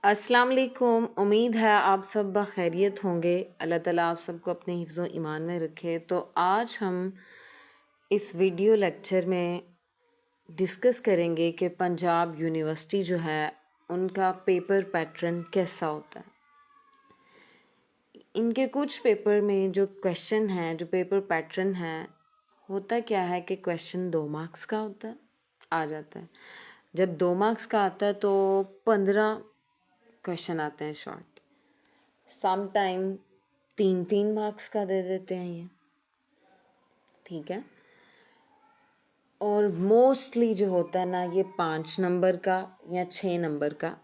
अस्सलाम वालेकुम। उम्मीद है आप सब बखैरियत होंगे। अल्लाह ताला आप सबको अपने हिफ्ज़ व ईमान में रखे। तो आज हम इस वीडियो लेक्चर में डिस्कस करेंगे कि पंजाब यूनिवर्सिटी जो है उनका पेपर पैटर्न कैसा होता है। इनके कुछ पेपर में जो क्वेश्चन हैं, जो पेपर पैटर्न है, होता क्या है कि क्वेश्चन 2 मार्क्स का होता है, आ जाता है। जब 2 मार्क्स का आता है तो 15 क्वेश्चन आते हैं शॉर्ट। सम टाइम 3-3 मार्क्स का दे देते हैं ये, ठीक है। और मोस्टली जो होता है ना, ये 5 नंबर का या 6 नंबर का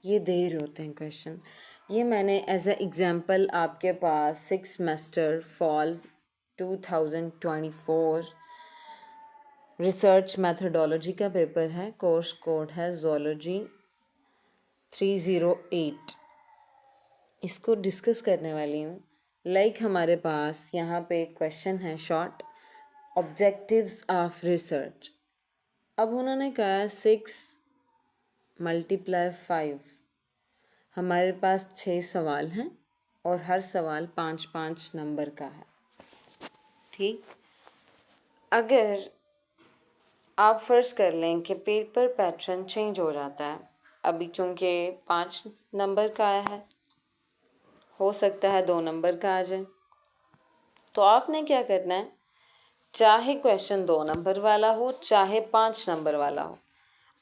ये दे रहे होते हैं क्वेश्चन। ये मैंने एज ए एग्जांपल आपके पास 6 सेमेस्टर फॉल 2024 रिसर्च मेथोडोलॉजी का पेपर है। कोर्स कोड है ज़ूलॉजी 308। इसको डिस्कस करने वाली हूँ। हमारे पास यहाँ पे क्वेश्चन है शॉर्ट, ऑब्जेक्टिव्स ऑफ रिसर्च। अब उन्होंने कहा 6 × 5। हमारे पास 6 सवाल हैं और हर सवाल 5-5 नंबर का है, ठीक। अगर आप फर्ज कर लें कि पेपर पैटर्न चेंज हो जाता है, अभी चूँकि 5 नंबर का आया है, हो सकता है 2 नंबर का आ जाए, तो आपने क्या करना है, चाहे क्वेश्चन 2 नंबर वाला हो चाहे 5 नंबर वाला हो,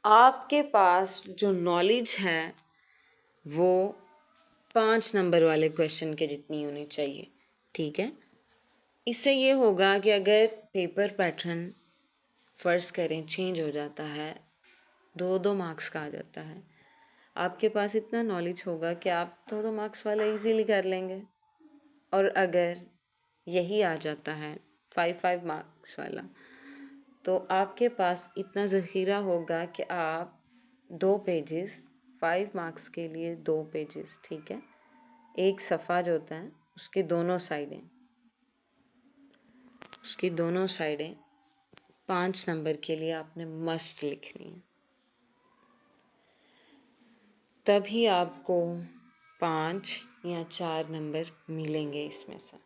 आपके पास जो नॉलेज है वो 5 नंबर वाले क्वेश्चन के जितनी होनी चाहिए, ठीक है। इससे ये होगा कि अगर पेपर पैटर्न फर्ज करें चेंज हो जाता है, 2-2 मार्क्स का आ जाता है, आपके पास इतना नॉलेज होगा कि आप 2-2 मार्क्स वाला इजीली कर लेंगे। और अगर यही आ जाता है 5-5 मार्क्स वाला, तो आपके पास इतना ज़ख़ीरा होगा कि आप 2 पेजेस, 5 मार्क्स के लिए 2 पेजेस, ठीक है, एक सफ़ा जो होता है उसकी दोनों साइडें 5 नंबर के लिए आपने मस्ट लिखनी है, तभी आपको 5 या 4 नंबर मिलेंगे इसमें से,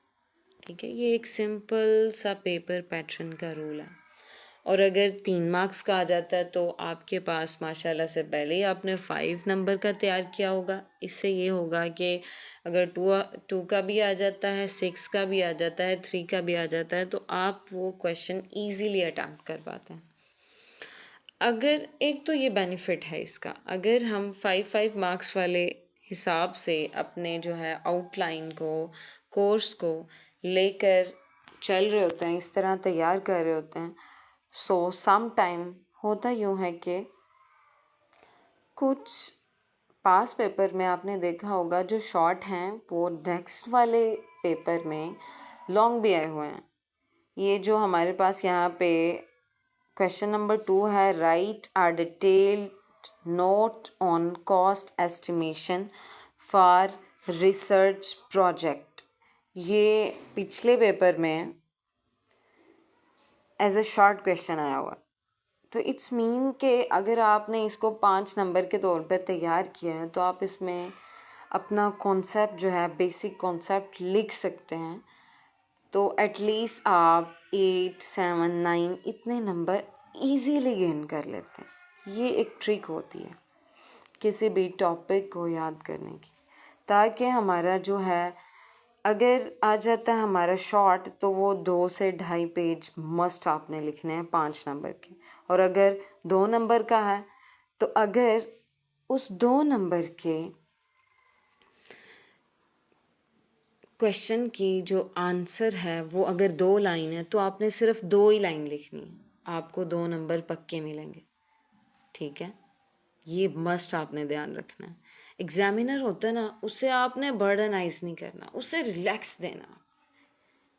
ठीक है। ये एक सिंपल सा पेपर पैटर्न का रूल है। और अगर 3 मार्क्स का आ जाता है तो आपके पास माशाल्लाह से पहले ही आपने 5 नंबर का तैयार किया होगा। इससे ये होगा कि अगर 2 का भी आ जाता है, 6 का भी आ जाता है, 3 का भी आ जाता है, तो आप वो क्वेश्चन ईज़िली अटेम्प्ट कर पाते हैं। अगर एक तो ये बेनिफिट है इसका, अगर हम 5-5 मार्क्स वाले हिसाब से अपने जो है आउटलाइन को, कोर्स को लेकर चल रहे होते हैं, इस तरह तैयार कर रहे होते हैं, सो सम टाइम होता यूँ है कि कुछ पास पेपर में आपने देखा होगा जो शॉर्ट हैं वो नेक्स्ट वाले पेपर में लॉन्ग भी आए हुए हैं। ये जो हमारे पास यहाँ पे क्वेश्चन नंबर 2 है, write a detailed note on cost estimation for research project, ये पिछले पेपर में एज ए शॉर्ट क्वेश्चन आया हुआ। तो इट्स मीन कि अगर आपने इसको 5 नंबर के तौर पे तैयार किया है तो आप इसमें अपना कॉन्सेप्ट जो है, बेसिक कॉन्सेप्ट लिख सकते हैं, तो एटलीस्ट आप 8, 7, 9 इतने नंबर इजीली गेन कर लेते हैं। ये एक ट्रिक होती है किसी भी टॉपिक को याद करने की, ताकि हमारा जो है, अगर आ जाता है हमारा शॉर्ट, तो वो 2 से 2.5 पेज मस्ट आपने लिखने हैं 5 नंबर के। और अगर 2 नंबर का है तो अगर उस 2 नंबर के क्वेश्चन की जो आंसर है वो अगर 2 लाइन है तो आपने सिर्फ 2 ही लाइन लिखनी है, आपको 2 नंबर पक्के मिलेंगे, ठीक है। ये मस्ट आपने ध्यान रखना है। एग्जामिनर होता है ना, उसे आपने बर्डनाइज नहीं करना, उसे रिलैक्स देना,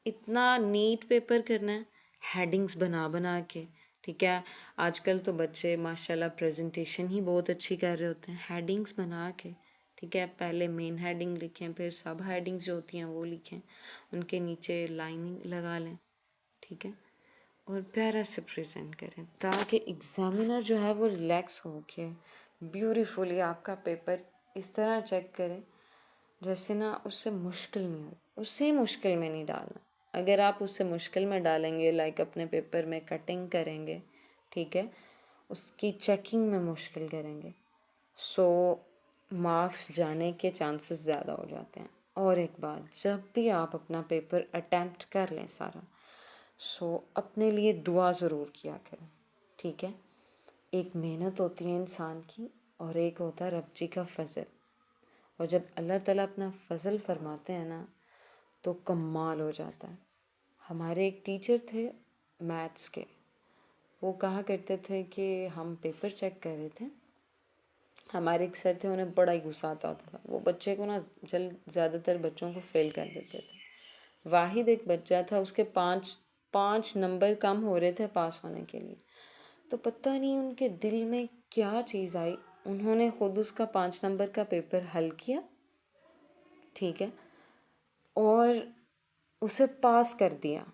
इतना नीट पेपर करना है, हेडिंग्स बना बना के, ठीक है। आजकल तो बच्चे माशाल्लाह प्रेजेंटेशन ही बहुत अच्छी कर रहे होते हैं, हेडिंग्स बना के, ठीक है। पहले मेन हेडिंग लिखें, फिर सब हेडिंग्स जो होती हैं वो लिखें, उनके नीचे लाइनिंग लगा लें, ठीक है, और प्यारा से प्रेजेंट करें, ताकि एग्ज़ामिनर जो है वो रिलैक्स हो के ब्यूटीफुली आपका पेपर इस तरह चेक करें जैसे ना उससे मुश्किल नहीं हो, उससे ही मुश्किल में नहीं डालना। अगर आप उससे मुश्किल में डालेंगे, लाइक अपने पेपर में कटिंग करेंगे, ठीक है, उसकी चेकिंग में मुश्किल करेंगे, सो मार्क्स जाने के चांसेस ज़्यादा हो जाते हैं। और एक बात, जब भी आप अपना पेपर अटैम्प्ट कर लें सारा, सो अपने लिए दुआ ज़रूर किया करें, ठीक है। एक मेहनत होती है इंसान की और एक होता है रब जी का फजल। और जब अल्लाह ताला अपना फजल फरमाते हैं ना तो कमाल हो जाता है। हमारे एक टीचर थे मैथ्स के, वो कहा करते थे कि हम पेपर चेक कर रहे थे, हमारे एक सर थे, उन्हें बड़ा ही गुस्सा आता होता था। वो बच्चे को ना ज़्यादातर बच्चों को फेल कर देते थे। वाहिद एक बच्चा था, उसके पाँच पाँच नंबर कम हो रहे थे पास होने के लिए। तो पता नहीं उनके दिल में क्या चीज़ आई, उन्होंने खुद उसका 5 नंबर का पेपर हल किया, ठीक है, और उसे पास कर दिया,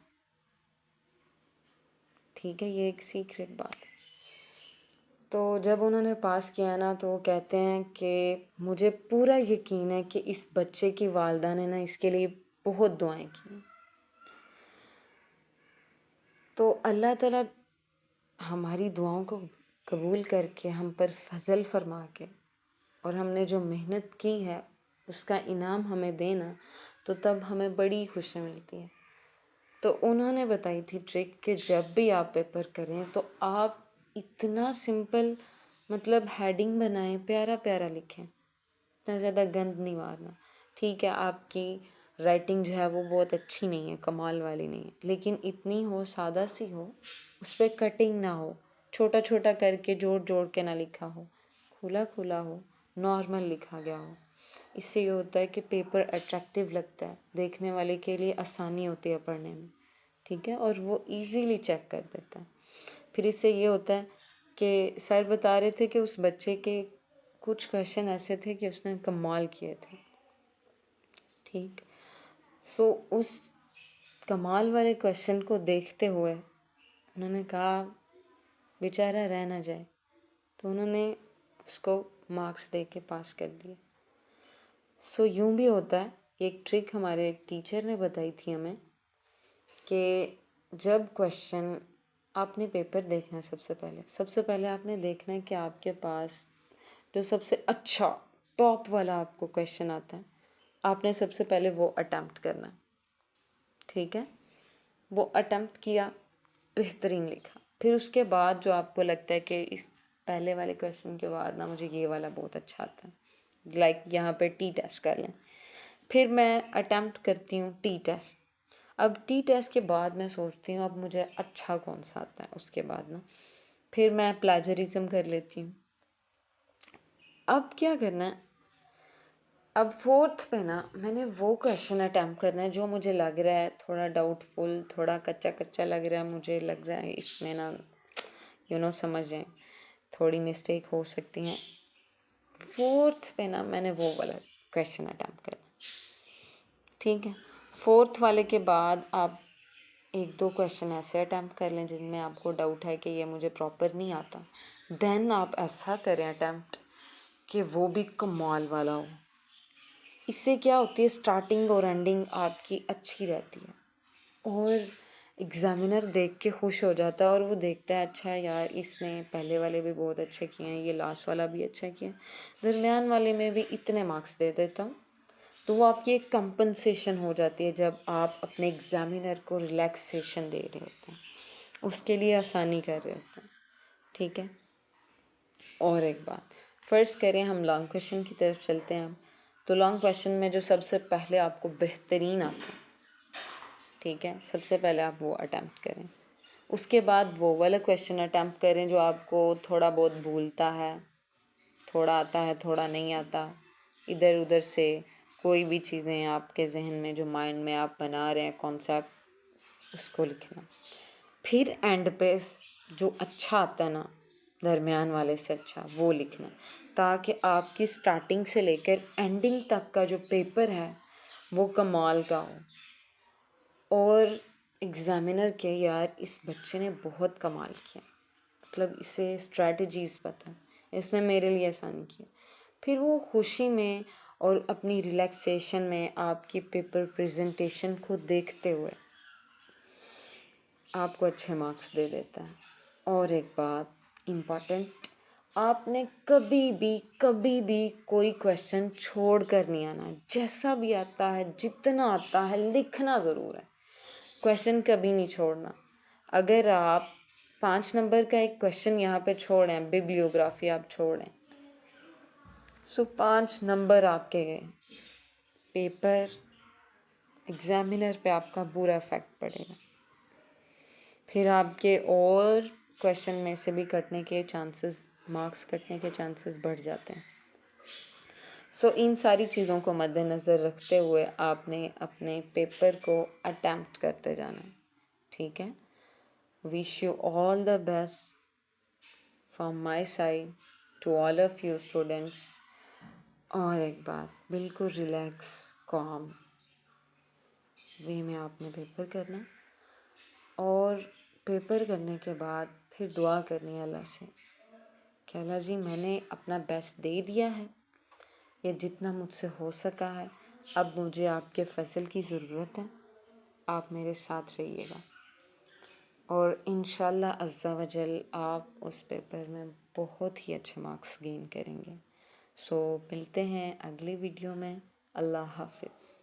ठीक है। ये एक सीक्रेट बात है। तो जब उन्होंने पास किया ना तो वो कहते हैं कि मुझे पूरा यकीन है कि इस बच्चे की वालदा ने ना इसके लिए बहुत दुआएं की। तो अल्लाह ताला हमारी दुआओं को कबूल करके हम पर फजल फरमा के और हमने जो मेहनत की है उसका इनाम हमें देना, तो तब हमें बड़ी खुशी मिलती है। तो उन्होंने बताई थी ट्रिक कि जब भी आप पेपर करें तो आप इतना सिंपल, मतलब हेडिंग बनाएं, प्यारा प्यारा लिखें, इतना ज़्यादा गंद नहीं मारना। ठीक है, आपकी राइटिंग जो है वो बहुत अच्छी नहीं है, कमाल वाली नहीं है, लेकिन इतनी हो, सादा सी हो, उस पर कटिंग ना हो, छोटा छोटा करके जोड़ जोड़ के ना लिखा हो, खुला खुला हो, नॉर्मल लिखा गया हो। इससे ये होता है कि पेपर अट्रैक्टिव लगता है, देखने वाले के लिए आसानी होती है पढ़ने में, ठीक है, और वो इजीली चेक कर देता है। फिर इससे ये होता है कि सर बता रहे थे कि उस बच्चे के कुछ क्वेश्चन ऐसे थे कि उसने कमाल किए थे, ठीक। सो उस कमाल वाले क्वेश्चन को देखते हुए उन्होंने कहा बेचारा रह ना जाए, तो उन्होंने उसको मार्क्स दे के पास कर दिए। सो यूं भी होता है, एक ट्रिक हमारे टीचर ने बताई थी हमें कि जब क्वेश्चन आपने पेपर देखना है, सबसे पहले आपने देखना है कि आपके पास जो सबसे अच्छा टॉप वाला आपको क्वेश्चन आता है, आपने सबसे पहले वो अटेम्प्ट करना है, ठीक है। वो अटेम्प्ट किया, बेहतरीन लिखा, फिर उसके बाद जो आपको लगता है कि इस पहले वाले क्वेश्चन के बाद ना मुझे ये वाला बहुत अच्छा आता है, लाइक यहाँ पे टी टेस्ट कर लें, फिर मैं अटेम्प्ट करती हूँ टी टेस्ट। अब टी टेस्ट के बाद मैं सोचती हूँ अब मुझे अच्छा कौन सा आता है, उसके बाद ना फिर मैं प्लेजरिज्म कर लेती हूँ। अब क्या करना है, अब फोर्थ पे ना मैंने वो क्वेश्चन अटैम्प्ट करना है जो मुझे लग रहा है थोड़ा डाउटफुल, थोड़ा कच्चा कच्चा लग रहा है, मुझे लग रहा है इसमें ना समझ जाए थोड़ी मिस्टेक हो सकती हैं। फोर्थ पे ना मैंने वो वाला क्वेश्चन अटैम्प्ट करना, ठीक है। फोर्थ वाले के बाद आप एक दो क्वेश्चन ऐसे अटैम्प्ट कर लें जिनमें आपको डाउट है कि ये मुझे प्रॉपर नहीं आता, देन आप ऐसा करें अटैम्प्ट कि वो भी कमाल वाला हो। इससे क्या होती है, स्टार्टिंग और एंडिंग आपकी अच्छी रहती है और एग्ज़ामिनर देख के खुश हो जाता है और वो देखता है अच्छा यार इसने पहले वाले भी बहुत अच्छे किए हैं, ये लास्ट वाला भी अच्छा किया, दरमियान वाले में भी इतने मार्क्स दे देता हूँ। तो वो आपकी एक कंपनसेशन हो जाती है जब आप अपने एग्ज़ामिनर को रिलैक्सेशन दे रहे होते हैं, उसके लिए आसानी कर रहे होते हैं, ठीक है। और एक बात, फ़र्ज़ करें हम लॉन्ग क्वेश्चन की तरफ चलते हैं, तो लॉन्ग क्वेश्चन में जो सबसे पहले आपको बेहतरीन आता है, ठीक है, सबसे पहले आप वो अटैम्प्ट करें। उसके बाद वो वाला क्वेश्चन अटैम्प्ट करें जो आपको थोड़ा बहुत भूलता है, थोड़ा आता है थोड़ा नहीं आता, इधर उधर से कोई भी चीज़ें आपके जहन में जो माइंड में आप बना रहे हैं कॉन्सेप्ट, उसको लिखना। फिर एंड पे जो अच्छा आता है ना, दरमियान वाले से अच्छा, वो लिखना, ताकि आपकी स्टार्टिंग से लेकर एंडिंग तक का जो पेपर है वो कमाल का हो और एग्ज़ामिनर के यार इस बच्चे ने बहुत कमाल किया, मतलब इसे स्ट्रैटेजीज़ पता है, इसने मेरे लिए आसानी की। फिर वो खुशी में और अपनी रिलैक्सेशन में आपकी पेपर प्रेजेंटेशन को देखते हुए आपको अच्छे मार्क्स दे देता है। और एक बात इम्पॉर्टेंट, आपने कभी भी कोई क्वेश्चन छोड़ कर नहीं आना। जैसा भी आता है, जितना आता है, लिखना ज़रूर है। क्वेश्चन कभी नहीं छोड़ना। अगर आप 5 नंबर का एक क्वेश्चन यहाँ पे छोड़ें, बिब्लियोग्राफी आप छोड़ें, सो 5 नंबर आपके गए। पेपर एग्जामिनर पे आपका बुरा इफेक्ट पड़ेगा। फिर आपके और क्वेश्चन में से भी कटने के चांसेस, मार्क्स कटने के चांसेस बढ़ जाते हैं। सो इन सारी चीज़ों को मद्देनज़र रखते हुए आपने अपने पेपर को अटैम्प्ट करते जाना है, ठीक है। Wish you all the best from my side to all of you students. और एक बात, बिल्कुल रिलैक्स कॉम वे में आपने पेपर करना, और पेपर करने के बाद फिर दुआ करनी है अल्लाह से कि अल्लाह जी मैंने अपना बेस्ट दे दिया है, ये जितना मुझसे हो सका है, अब मुझे आपके फैसल की ज़रूरत है, आप मेरे साथ रहिएगा और इंशाल्लाह अज़्ज़ा वजल आप उस पेपर में बहुत ही अच्छे मार्क्स गेन करेंगे। सो मिलते हैं अगले वीडियो में। अल्लाह हाफ़िज़।